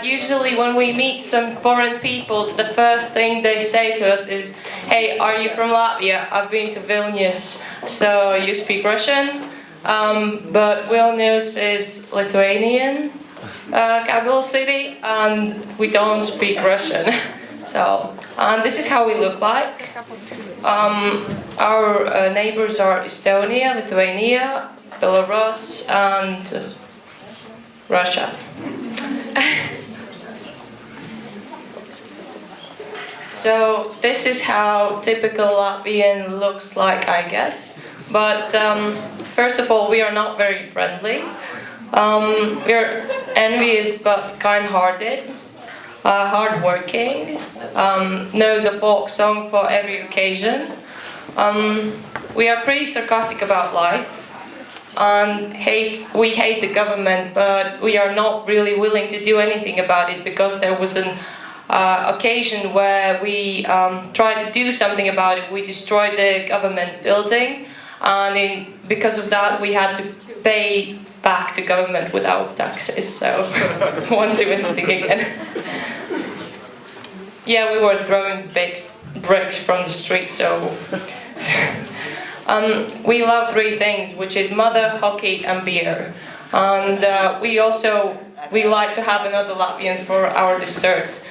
Usually when we meet some foreign people, the first thing they say to us is, "Hey, are you from Latvia? I've been to Vilnius, so you speak Russian?" But Vilnius is Lithuanian capital city, and we don't speak Russian. So, this is how we look like. Our neighbors are Estonia, Lithuania, Belarus, and Russia. So this is how typical Latvian looks like, I guess. But first of all, we are not very friendly. We're envious but kind-hearted, hardworking, knows a folk song for every occasion. We are pretty sarcastic about life, and we hate the government, but we are not really willing to do anything about it, because there was an occasion where we tried to do something about it. We destroyed the government building, and because of that we had to pay back to government without taxes, so we won't do anything again. Yeah, we were throwing bricks from the street, so... we love three things, which is mother, hockey and beer. And we like to have another Latvian for our dessert.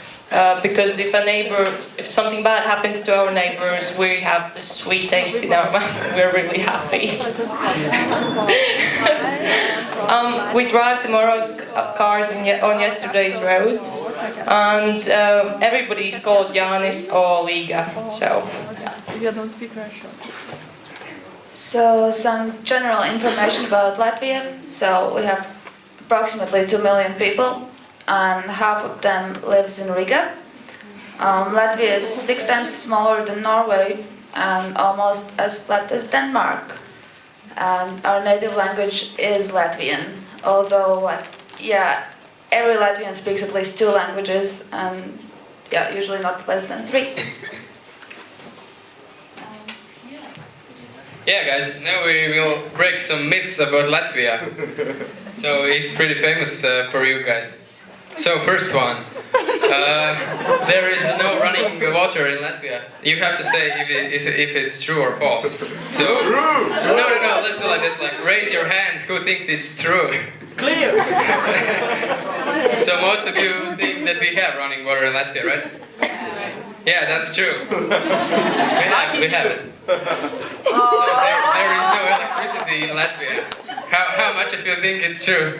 Because if something bad happens to our neighbors, we have the sweet taste in our mouth. We're really happy. We drive tomorrow's cars on yesterday's roads, and everybody's called Janis or Liga. So. You don't speak Russian. So some general information about Latvia. So we have approximately 2 million people, and half of them lives in Riga. Latvia is 6 times smaller than Norway and almost as flat as Denmark. And our native language is Latvian, although every Latvian speaks at least 2 languages, and usually not less than 3. Yeah, guys, now we will break some myths about Latvia. So it's pretty famous for you guys. So first one, there is no running water in Latvia. You have to say if it's true or false. So no, let's do like this. Like, raise your hands. Who thinks it's true? Clear. So most of you think that we have running water in Latvia, right? Yeah, that's true. We have it. So there is no electricity in Latvia. How much of you think it's true?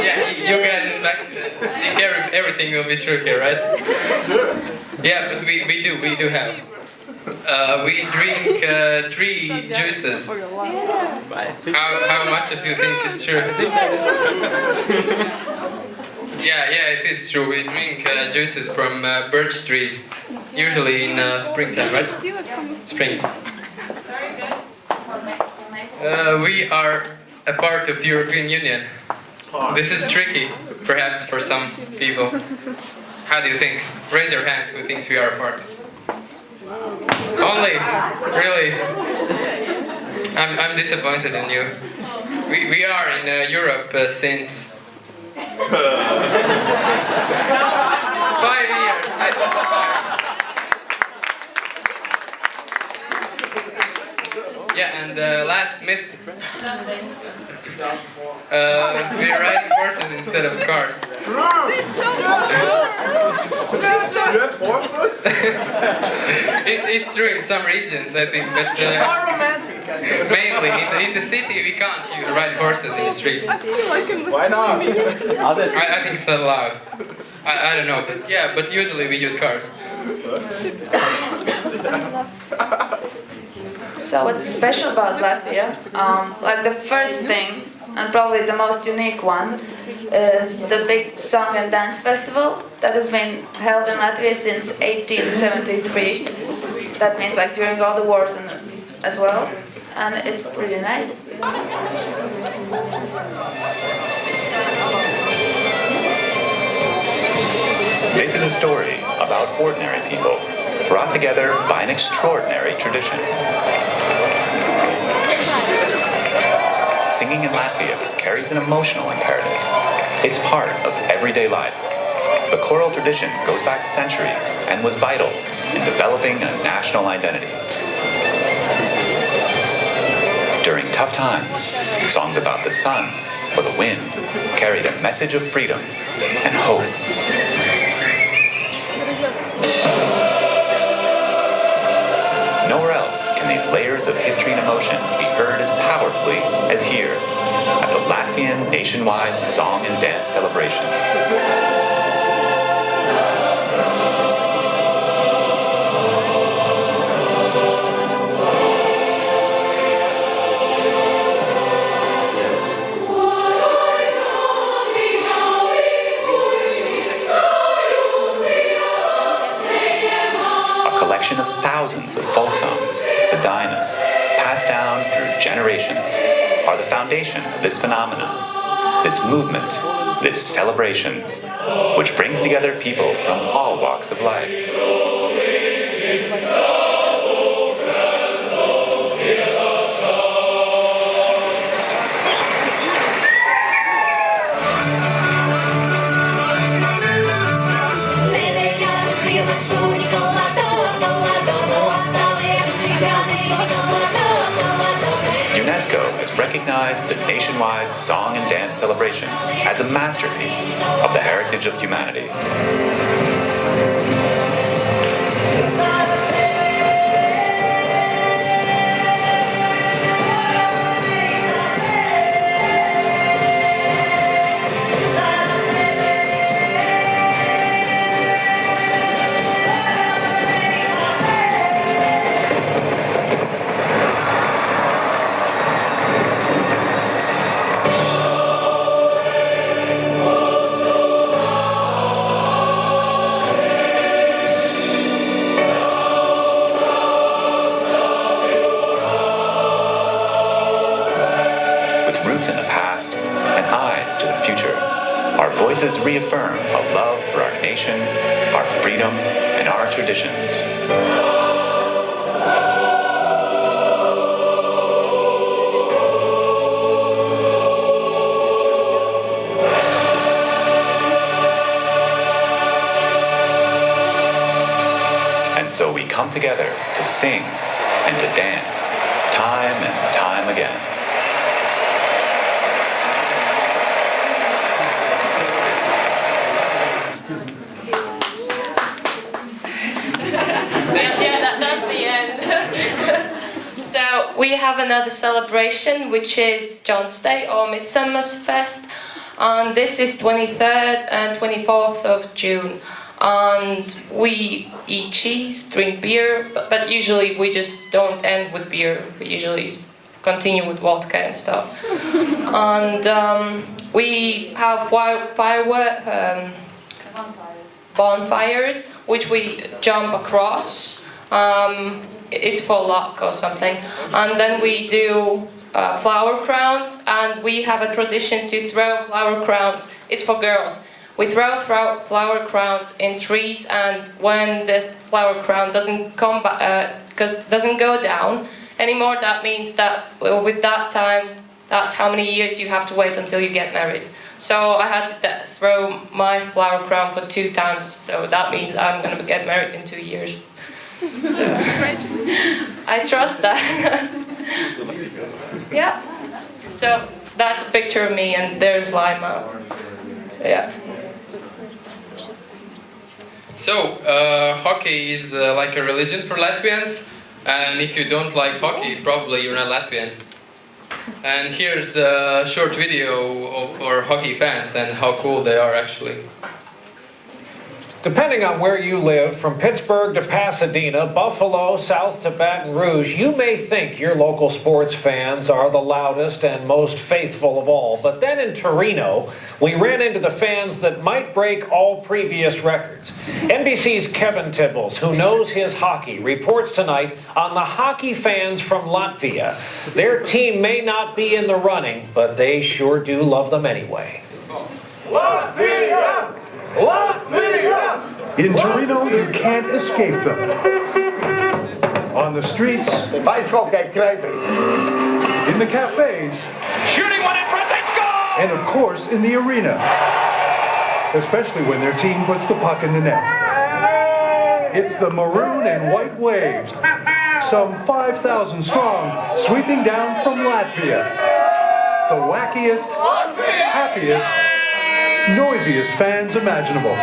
Yeah, you guys in fact think everything will be true here, right? Yeah, but we do have. We drink 3 juices. How much of you think it's true? Yeah, it is true. We drink juices from birch trees, usually in springtime, right? Spring. We are a part of European Union. This is tricky, perhaps, for some people. How do you think? Raise your hands who thinks we are a part. Only? Really? I'm disappointed in you. We are in Europe since 5 years. Yeah, and last myth. We ride horses instead of cars. It's true in some regions, I think, but It's more romantic. mainly in the city we can't ride horses in the street. Why not? I think it's not allowed. I don't know, but yeah, but usually we use cars. So what's special about Latvia? Like the first thing, and probably the most unique one, is the big song and dance festival that has been held in Latvia since 1873. That means like during all the wars as well, and it's pretty nice. This is a story about ordinary people, brought together by an extraordinary tradition. singing in Latvia carries an emotional imperative. It's part of everyday life. The choral tradition goes back centuries and was vital in developing a national identity. During tough times, songs about the sun or the wind carried a message of freedom and hope. Nowhere else can these layers of history and emotion be heard as powerfully as here at the Latvian nationwide song and dance celebration. Of thousands of folk songs, the dynas, passed down through generations, are the foundation of this phenomenon, this movement, this celebration, which brings together people from all walks of life. UNESCO has recognized the nationwide song and dance celebration as a masterpiece of the heritage of humanity. Voices reaffirm a love for our nation, our freedom, and our traditions. And so we come together to sing and to dance, time and time again. We have another celebration, which is John's Day or Midsummerfest, and this is 23rd and 24th of June. And we eat cheese, drink beer, but usually we just don't end with beer. We usually continue with vodka and stuff. And we have bonfires, which we jump across. It's for luck or something. And then we do flower crowns, and we have a tradition to throw flower crowns. It's for girls. We throw flower crowns in trees, and when the flower crown doesn't go down anymore, that means that with that time, that's how many years you have to wait until you get married. So I had to throw my flower crown for 2 times, so that means I'm gonna get married in 2 years. So I trust that. Yeah. So that's a picture of me, and there's Lima. So yeah. So hockey is like a religion for Latvians, and if you don't like hockey, probably you're not Latvian. And here's a short video for hockey fans and how cool they are actually. Depending on where you live, from Pittsburgh to Pasadena, Buffalo, south to Baton Rouge, you may think your local sports fans are the loudest and most faithful of all. But then in Torino, we ran into the fans that might break all previous records. NBC's Kevin Tibbles, who knows his hockey, reports tonight on the hockey fans from Latvia. Their team may not be in the running, but they sure do love them anyway. Latvia! Latvia! In Torino, you can't escape them. On the streets, in the cafes, Shooting one in front, they score! And of course, in the arena. Especially when their team puts the puck in the net. It's the maroon and white waves. Some 5,000 strong, sweeping down from Latvia. The wackiest, happiest, noisiest fans imaginable.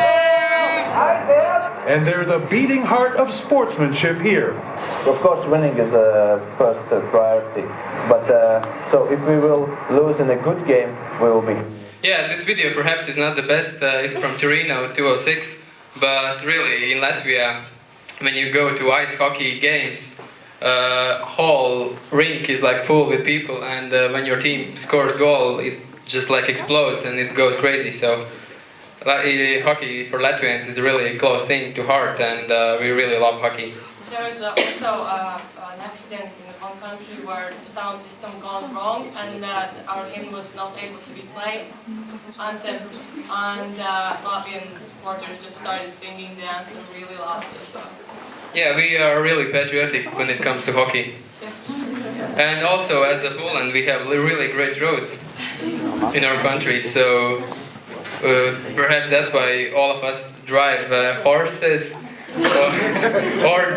And they're the beating heart of sportsmanship here. Of course, winning is a first priority. But so if we will lose in a good game, we will be. Yeah, this video perhaps is not the best. It's from Torino 206. But really, in Latvia, when you go to ice hockey games, whole rink is like full with people, and when your team scores goal, it just like explodes and it goes crazy. So hockey for Latvians is really a close thing to heart, and we really love hockey. There was also an accident in one country where the sound system gone wrong, and our hymn was not able to be played, anthem, and Latvian supporters just started singing the anthem really loudly. Yeah, we are really patriotic when it comes to hockey. And also, as a Poland, we have really great roads in our country, so perhaps that's why all of us drive horses or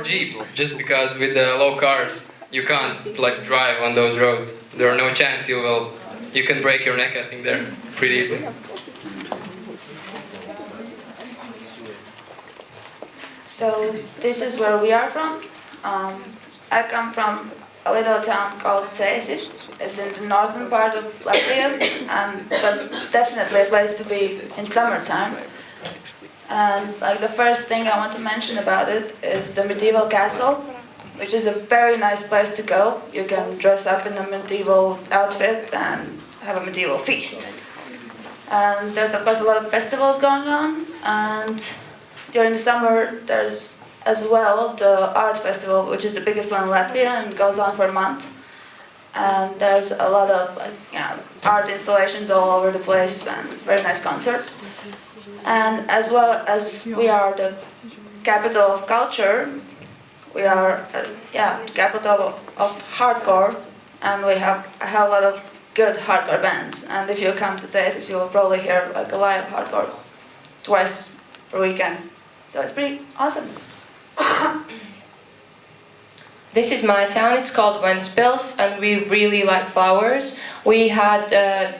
jeeps, just because with the low cars you can't like drive on those roads. There are no chance you can break your neck, I think, there pretty easily. So this is where we are from. I come from a little town called Cēsis. It's in the northern part of Latvia, and that's definitely a place to be in summertime. And like the first thing I want to mention about it is the medieval castle, which is a very nice place to go. You can dress up in a medieval outfit and have a medieval feast. And there's of course a lot of festivals going on, and during the summer there's as well the art festival, which is the biggest one in Latvia and goes on for a month. And there's a lot of art installations all over the place and very nice concerts. And as well as we are the capital of culture, we are the capital of hardcore, and we have a lot of good hardcore bands. And if you come to Cēsis, you will probably hear like a live hardcore twice per weekend. So it's pretty awesome. This is my town. It's called Ventspils, and we really like flowers. We had the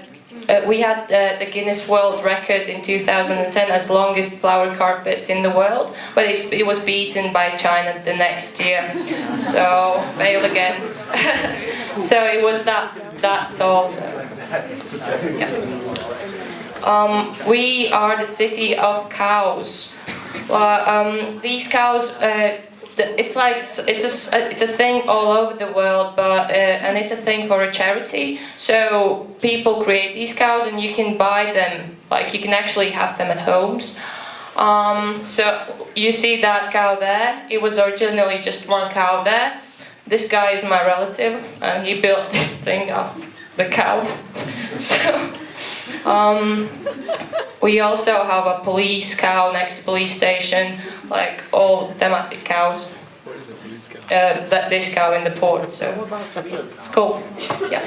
Guinness World Record in 2010 as longest flower carpet in the world, but it was beaten by China the next year, so failed again. So it was that tall. So. Yeah. We are the city of cows. These cows. It's a thing all over the world, but and it's a thing for a charity. So people create these cows, and you can buy them. Like you can actually have them at homes. So you see that cow there. It was originally just one cow there. This guy is my relative, and he built this thing up, the cow. So we also have a police cow next to the police station, like all thematic cows. Where is a police cow? This cow in the port, so it's cool. Yeah.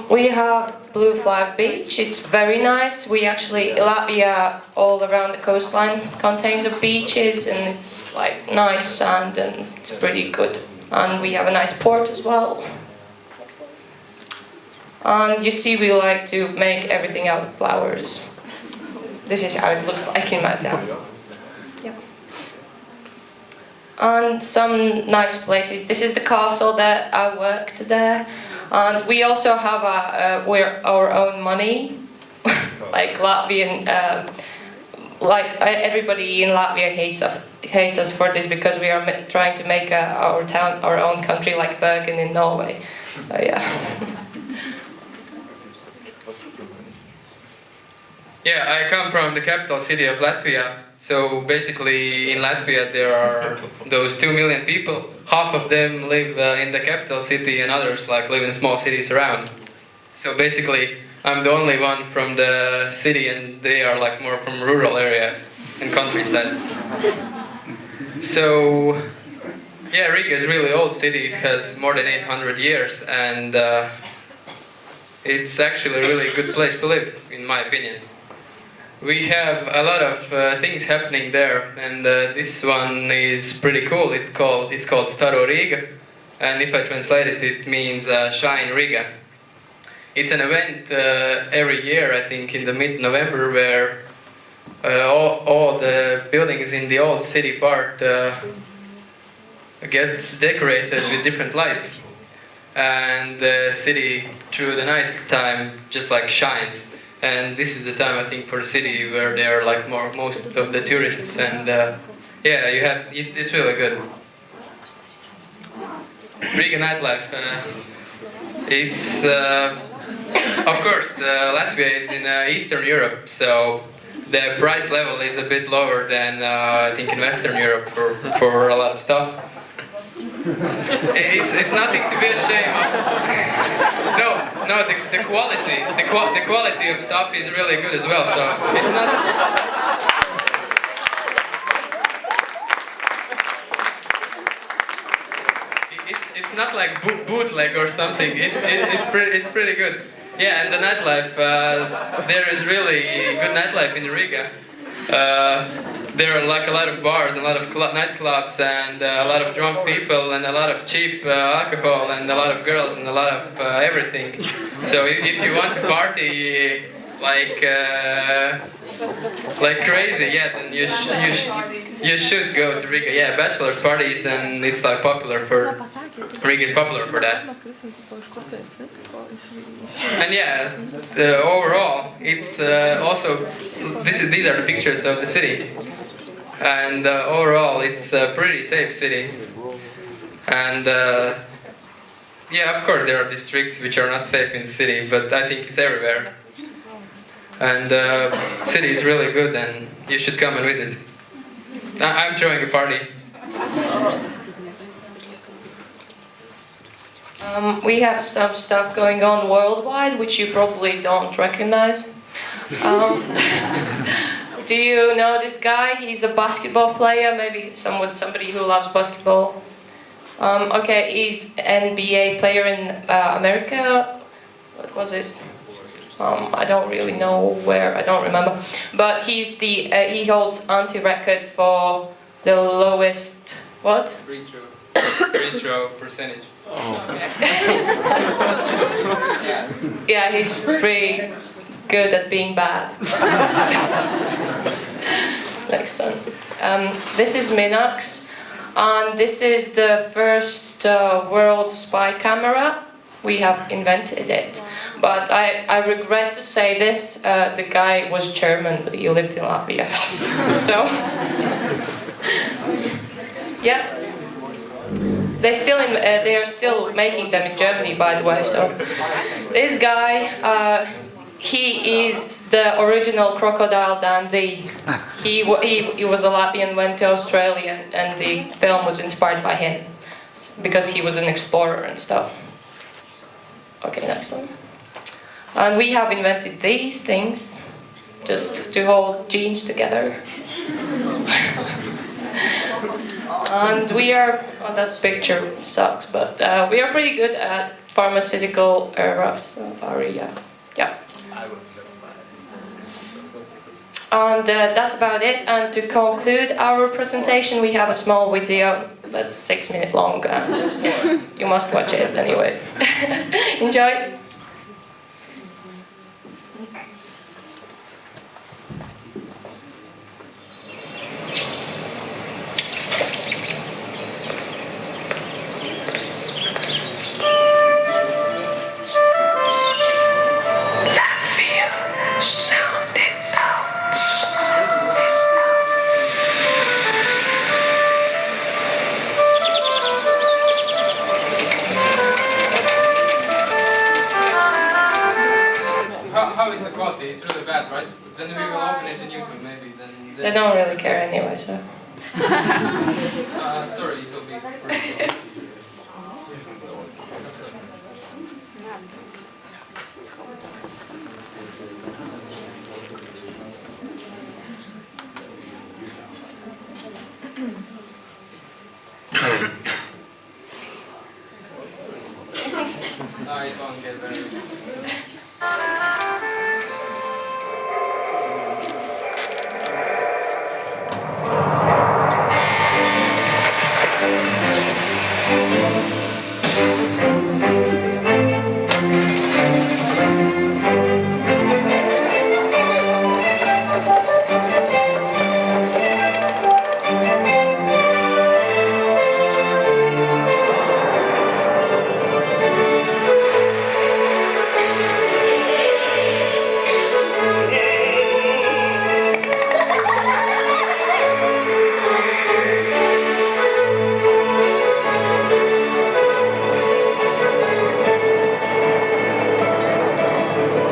We have Blue Flag Beach. It's very nice. Latvia all around the coastline contains of beaches, and it's like nice sand, and it's pretty good. And we have a nice port as well. And you see, we like to make everything out of flowers. This is how it looks like in my town. Yep. And some nice places. This is the castle that I worked there. And we also have our own money, like Latvian. Everybody in Latvia hates us for this, because we are trying to make our own country like Bergen in Norway. So yeah. Yeah, I come from the capital city of Latvia. So basically in Latvia there are those 2 million people. Half of them live in the capital city, and others live in small cities around. So basically I'm the only one from the city, and they are more from rural areas and countryside. So Yeah, Riga is a really old city. It has more than 800 years, and it's actually a really good place to live, in my opinion. We have a lot of things happening there, and this one is pretty cool. It's called Staro Riga, and if I translate it, it means Shine Riga. It's an event every year, I think, in the mid-November, where all the buildings in the old city part gets decorated with different lights, and the city through the night time just like shines. And this is the time, I think, for the city where there are like most of the tourists, and yeah, it's really good. Riga nightlife. It's of course Latvia is in Eastern Europe, so the price level is a bit lower than I think in Western Europe for a lot of stuff. It's nothing to be ashamed of. No, the quality of stuff is really good as well. So it's not. It's not like bootleg or something. It's pretty good. Yeah, and the nightlife. There is really good nightlife in Riga. There are like a lot of bars, a lot of nightclubs, and a lot of drunk people, and a lot of cheap alcohol, and a lot of girls, and a lot of everything. So if you want to party like crazy, yeah, then you should go to Riga. Yeah, bachelor's parties, and it's like popular for Riga is popular for that. And yeah, overall, it's also these are the pictures of the city, and overall, it's a pretty safe city. And yeah, of course, there are districts which are not safe in the city, but I think it's everywhere. And the city is really good, and you should come and visit. I'm throwing a party. We have some stuff going on worldwide, which you probably don't recognize. Do you know this guy? He's a basketball player, maybe somebody who loves basketball. Okay, he's an NBA player in America. What was it? I don't really know where. I don't remember. But he's he holds anti-record for the lowest what? Free throw percentage. Yeah, he's pretty good at being bad. Next one. This is Minox, and this is the first world spy camera. We have invented it, but I regret to say this. The guy was German, but he lived in Latvia. So, yeah. They are still making them in Germany, by the way. So, this guy, he is the original Crocodile Dundee. He was a Latvian, went to Australia, and the film was inspired by him because he was an explorer and stuff. Okay, next one. And we have invented these things just to hold jeans together. And we are, oh, that picture sucks, but we are pretty good at pharmaceutical area. Yeah. And that's about it. And to conclude our presentation, we have a small video that's 6 minutes long. You must watch it anyway. Enjoy. How is the quality? It's really bad, right? Then we will open it in YouTube, maybe. Then They don't really care anyway, so. sorry, it will be. it won't get very.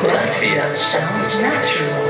Latvia sounds natural.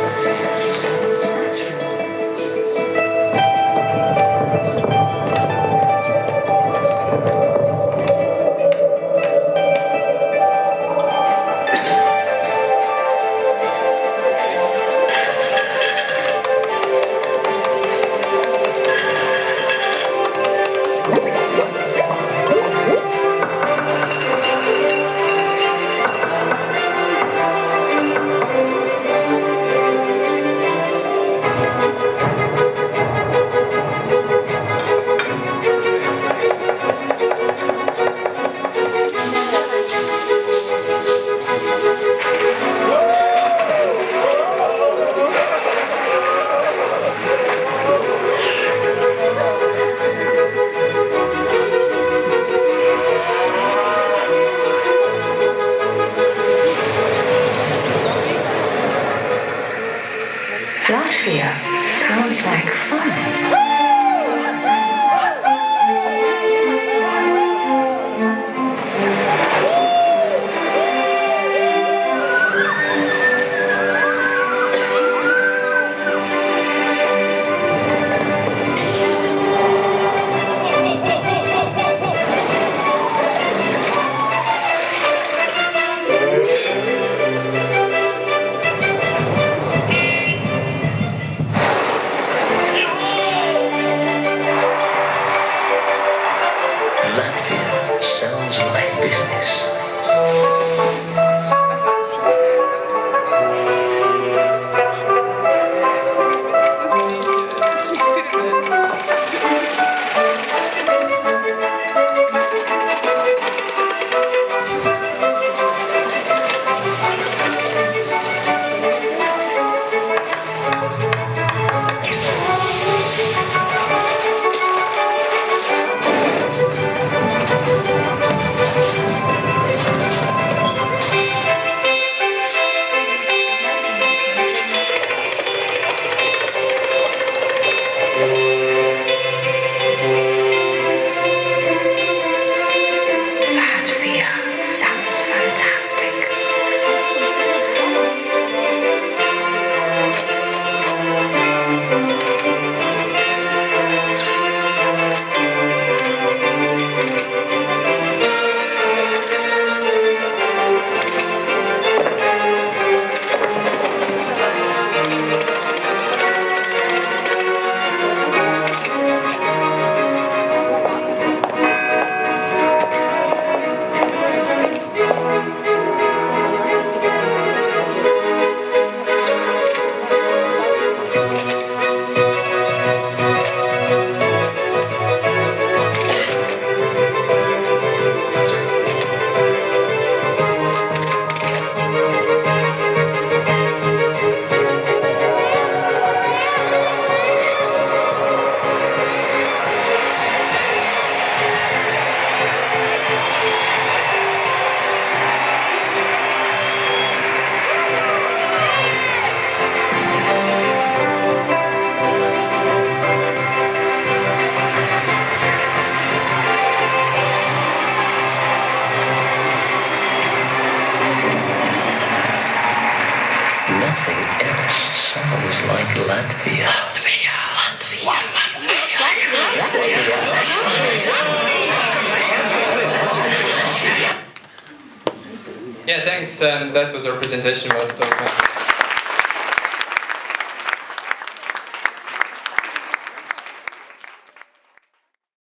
Latvia sounds like fun. Latvia sounds like business. Latvia sounds fantastic. Nothing else sounds like Latvia. Yeah, thanks. And that was our presentation about